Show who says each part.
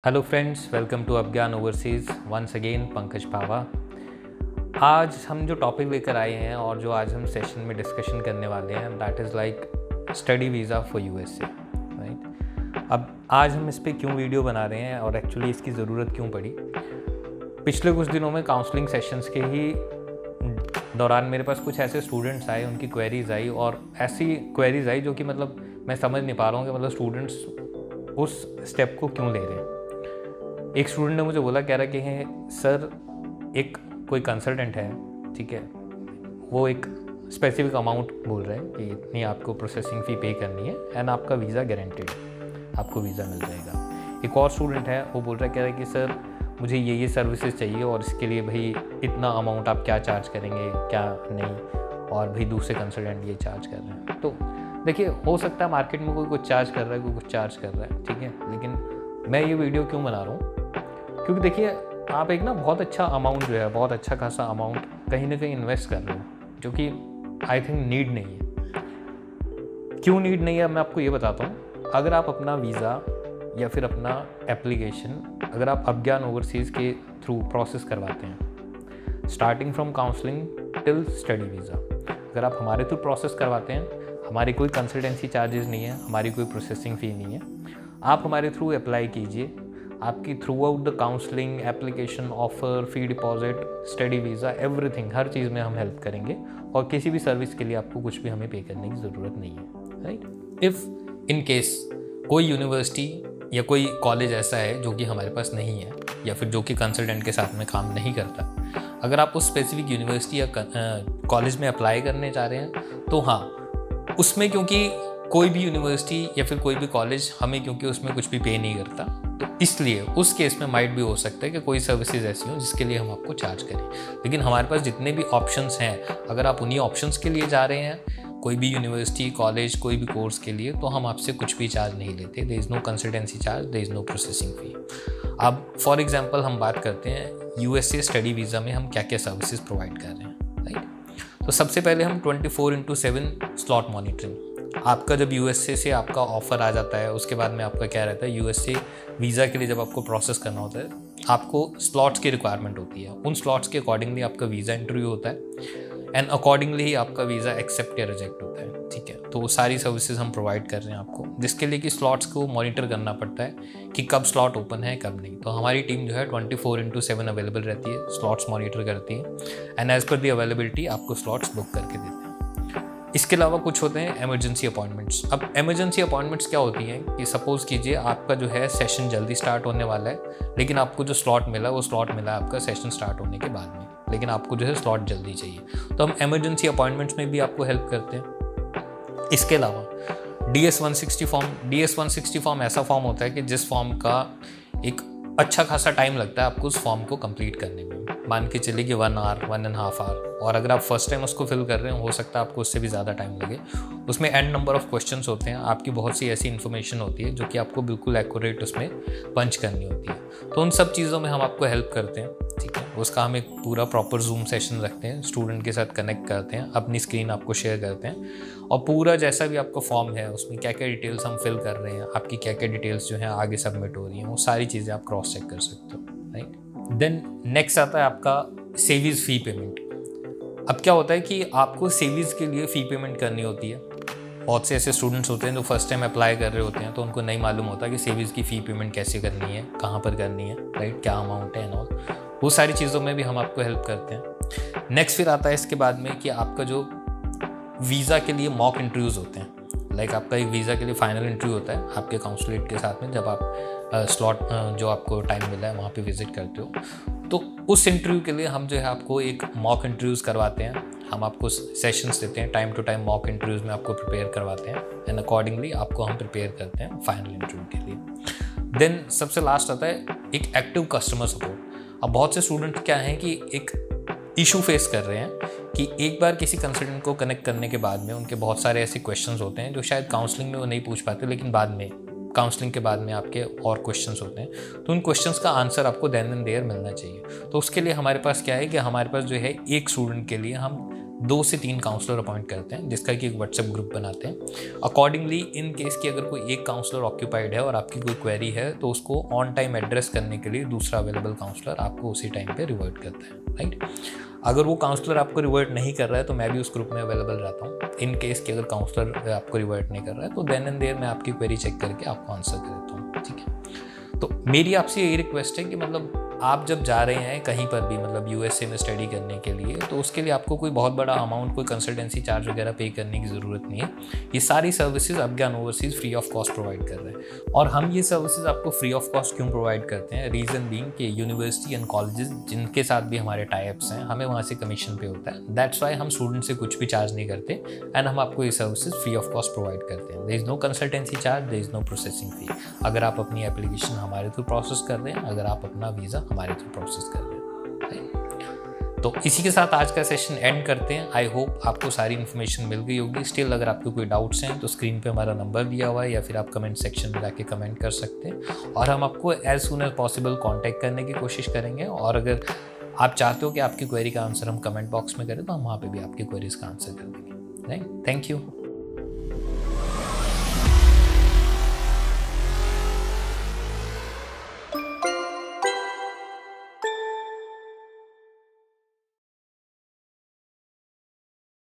Speaker 1: Hello friends, welcome to Abhigyan Overseas. Once again Pankaj Pawa. आज हम जो टॉपिक लेकर आए हैं और जो आज हम सेशन में डिस्कशन करने वाले हैं, that is like study visa for USA, right. अब आज हम इस पर क्यों वीडियो बना रहे हैं और एक्चुअली इसकी ज़रूरत क्यों पड़ी। पिछले कुछ दिनों में काउंसलिंग सेशंस के ही दौरान मेरे पास कुछ ऐसे स्टूडेंट्स आए, उनकी क्वेरीज आई और ऐसी क्वेरीज आई जो कि मतलब मैं समझ नहीं पा रहा हूँ कि मतलब स्टूडेंट्स उस स्टेप को क्यों ले रहे हैं। एक स्टूडेंट ने मुझे बोला, कह रहा कि सर एक कोई कंसल्टेंट है, ठीक है, वो एक स्पेसिफिक अमाउंट बोल रहे हैं कि इतनी आपको प्रोसेसिंग फ़ी पे करनी है एंड आपका वीज़ा गारंटेड, आपको वीज़ा मिल जाएगा। एक और स्टूडेंट है, वो बोल रहा है, कह रहा है कि सर मुझे ये सर्विसेज चाहिए और इसके लिए भाई इतना अमाउंट आप क्या चार्ज करेंगे, क्या नहीं, और भाई दूसरे कंसल्टेंट ये चार्ज कर रहे हैं। तो देखिए, हो सकता है मार्केट में कोई कुछ चार्ज कर रहा है, कोई कुछ चार्ज कर रहा है, ठीक है, लेकिन मैं ये वीडियो क्यों बना रहा हूँ, क्योंकि देखिए आप एक ना बहुत अच्छा अमाउंट जो है, बहुत अच्छा खासा अमाउंट कहीं ना कहीं इन्वेस्ट कर रहे हो, जो कि आई थिंक नीड नहीं है। क्यों नीड नहीं है मैं आपको ये बताता हूँ। अगर आप अपना वीज़ा या फिर अपना एप्लीकेशन अगर आप अभिज्ञान ओवरसीज़ के थ्रू प्रोसेस करवाते हैं, starting from counselling till study visa, अगर आप हमारे थ्रू प्रोसेस करवाते हैं, हमारी कोई कंसल्टेंसी चार्जेस नहीं है, हमारी कोई प्रोसेसिंग फ़ी नहीं है, आप हमारे थ्रू अप्लाई कीजिए। आपकी throughout the counselling, application, offer, fee deposit, study visa, everything, हर चीज़ में हम हेल्प करेंगे और किसी भी सर्विस के लिए आपको कुछ भी हमें पे करने की ज़रूरत नहीं है, राइट। इफ़ इन केस कोई यूनिवर्सिटी या कोई कॉलेज ऐसा है जो कि हमारे पास नहीं है या फिर जो कि कंसल्टेंट के साथ में काम नहीं करता, अगर आप उस स्पेसिफिक यूनिवर्सिटी या कॉलेज में अप्लाई करने जा रहे हैं तो हाँ, उसमें क्योंकि कोई भी यूनिवर्सिटी या फिर कोई भी कॉलेज हमें क्योंकि उसमें कुछ भी पे नहीं करता, तो इसलिए उस केस में माइट भी हो सकता है कि कोई सर्विसेज ऐसी हों जिसके लिए हम आपको चार्ज करें। लेकिन हमारे पास जितने भी ऑप्शंस हैं, अगर आप उन्हीं ऑप्शंस के लिए जा रहे हैं, कोई भी यूनिवर्सिटी, कॉलेज, कोई भी कोर्स के लिए, तो हम आपसे कुछ भी चार्ज नहीं लेते। There is no consultancy charge, there is no processing fee. अब फॉर एग्जांपल हम बात करते हैं यूएसए स्टडी वीज़ा में हम क्या क्या सर्विसेज प्रोवाइड कर रहे हैं, राइट। तो सबसे पहले हम 24/7 स्लॉट मॉनिटरिंग। आपका जब यूएसए से आपका ऑफ़र आ जाता है, उसके बाद में आपका क्या रहता है, यूएसए वीज़ा के लिए जब आपको प्रोसेस करना होता है, आपको स्लॉट्स की रिक्वायरमेंट होती है। उन स्लॉट्स के अकॉर्डिंगली आपका वीज़ा इंटरव्यू होता है एंड अकॉर्डिंगली ही आपका वीज़ा एक्सेप्ट या रिजेक्ट होता है, ठीक है। तो वो सारी सर्विसेज हम प्रोवाइड कर रहे हैं आपको, जिसके लिए कि स्लॉट्स को मॉनिटर करना पड़ता है कि कब स्लॉट ओपन है, कब नहीं। तो हमारी टीम जो है 24/7 अवेलेबल रहती है, स्लॉट्स मॉनिटर करती है and as per the availability आपको स्लॉट्स बुक करके देते हैं। इसके अलावा कुछ होते हैं इमरजेंसी अपॉइंटमेंट्स। अब इमरजेंसी अपॉइंटमेंट्स क्या होती हैं कि सपोज़ कीजिए आपका जो है सेशन जल्दी स्टार्ट होने वाला है, लेकिन आपको जो स्लॉट मिला वो स्लॉट मिला आपका सेशन स्टार्ट होने के बाद में, लेकिन आपको जो है स्लॉट जल्दी चाहिए, तो हम इमरजेंसी अपॉइंटमेंट्स में भी आपको हेल्प करते हैं। इसके अलावा DS-160 फॉर्म ऐसा फॉर्म होता है कि जिस फॉर्म का एक अच्छा खासा टाइम लगता है आपको उस फॉर्म को कंप्लीट करने में। मान के चलिए कि 1 आवर, 1.5 आवर, और अगर आप फर्स्ट टाइम उसको फिल कर रहे हो सकता है आपको उससे भी ज़्यादा टाइम लगे। उसमें एंड नंबर ऑफ क्वेश्चंस होते हैं, आपकी बहुत सी ऐसी इन्फॉर्मेशन होती है जो कि आपको बिल्कुल एक्यूरेट उसमें पंच करनी होती है। तो उन सब चीज़ों में हम आपको हेल्प करते हैं, ठीक है। उसका हम एक पूरा प्रॉपर जूम सेशन रखते हैं, स्टूडेंट के साथ कनेक्ट करते हैं, अपनी स्क्रीन आपको शेयर करते हैं और पूरा जैसा भी आपका फॉर्म है उसमें क्या क्या डिटेल्स हम फिल कर रहे हैं, आपकी क्या क्या डिटेल्स जो हैं आगे सबमिट हो रही हैं, वो सारी चीज़ें आप क्रॉस चेक कर सकते हो, राइट। देन नेक्स्ट आता है आपका सेविंग्स फ़ी पेमेंट। अब क्या होता है कि आपको सेविंग्स के लिए फ़ी पेमेंट करनी होती है। बहुत से ऐसे स्टूडेंट्स होते हैं जो फर्स्ट टाइम अप्लाई कर रहे होते हैं, तो उनको नहीं मालूम होता कि सेविंग्स की फ़ी पेमेंट कैसे करनी है, कहाँ पर करनी है, राइट, क्या अमाउंट है एंड ऑल, वो सारी चीज़ों में भी हम आपको हेल्प करते हैं। नेक्स्ट फिर आता है इसके बाद में कि आपका जो वीज़ा के लिए मॉक इंटरव्यूज़ होते हैं, लाइक आपका एक वीज़ा के लिए फाइनल इंटरव्यू होता है आपके काउंसलेट के साथ में, जब आप स्लॉट जो आपको टाइम मिला है वहाँ पे विज़िट करते हो, तो उस इंटरव्यू के लिए हम जो है आपको एक मॉक इंटरव्यूज़ करवाते हैं। हम आपको सेशंस देते हैं, time to time mock interviews में आपको प्रिपेयर करवाते हैं एंड अकॉर्डिंगली आपको हम प्रिपेयर करते हैं फाइनल इंटरव्यू के लिए। देन सबसे लास्ट आता है एक एक्टिव कस्टमर सपोर्ट। अब बहुत से स्टूडेंट क्या हैं कि एक इशू फेस कर रहे हैं कि एक बार किसी कंसल्टेंट को कनेक्ट करने के बाद में उनके बहुत सारे ऐसे क्वेश्चंस होते हैं जो शायद काउंसलिंग में वो नहीं पूछ पाते, लेकिन बाद में काउंसलिंग के बाद में आपके और क्वेश्चंस होते हैं, तो उन क्वेश्चंस का आंसर आपको देन एंड देयर मिलना चाहिए। तो उसके लिए हमारे पास क्या है कि हमारे पास जो है एक स्टूडेंट के लिए हम 2 से 3 काउंसलर अपॉइंट करते हैं, जिसका कि एक व्हाट्सएप ग्रुप बनाते हैं। अकॉर्डिंगली इन केस कि अगर कोई एक काउंसलर ऑक्यूपाइड है और आपकी कोई क्वेरी है तो उसको ऑन टाइम एड्रेस करने के लिए दूसरा अवेलेबल काउंसलर आपको उसी टाइम पे रिवर्ट करता है, राइट। अगर वो काउंसलर आपको रिवर्ट नहीं कर रहा है तो मैं भी उस ग्रुप में अवेलेबल रहता हूँ। इन केस कि अगर काउंसलर आपको रिवर्ट नहीं कर रहा है तो देन एंड देयर मैं आपकी क्वेरी चेक करके आपको आंसर कर देता हूँ, ठीक है। तो मेरी आपसे यही रिक्वेस्ट है कि मतलब आप जब जा रहे हैं कहीं पर भी, मतलब यूएसए में स्टडी करने के लिए, तो उसके लिए आपको कोई बहुत बड़ा अमाउंट, कोई कंसल्टेंसी चार्ज वगैरह पे करने की ज़रूरत नहीं है। ये सारी services Afghan overseas free of cost provide कर रहे हैं। और हम ये सर्विसेज आपको फ्री ऑफ कॉस्ट क्यों प्रोवाइड करते हैं? रीज़न बीइंग कि यूनिवर्सिटी एंड कॉलेजेस जिनके साथ भी हमारे टाइप्स हैं, हमें वहाँ से कमीशन पे होता है। दैट्स वाई हम स्टूडेंट से कुछ भी चार्ज नहीं करते एंड हम आपको ये services free of cost provide करते हैं। There is no consultancy charge, there is no processing fee. अगर आप अपनी एप्लीकेशन हमारे थ्रू प्रोसेस कर रहे हैं, अगर आप अपना वीज़ा हमारे थ्रू प्रोसेस कर रहे हैं। तो इसी के साथ आज का सेशन एंड करते हैं। आई होप आपको सारी इन्फॉर्मेशन मिल गई होगी। स्टिल अगर आपको कोई डाउट्स हैं तो स्क्रीन पे हमारा नंबर दिया हुआ है, या फिर आप कमेंट सेक्शन में जाके कमेंट कर सकते हैं और हम आपको as soon as possible contact करने की कोशिश करेंगे। और अगर आप चाहते हो कि आपकी क्वेरी का आंसर हम कमेंट बॉक्स में करें तो हम वहाँ पे भी आपकी क्वेरीज का आंसर कर देंगे। Thank you.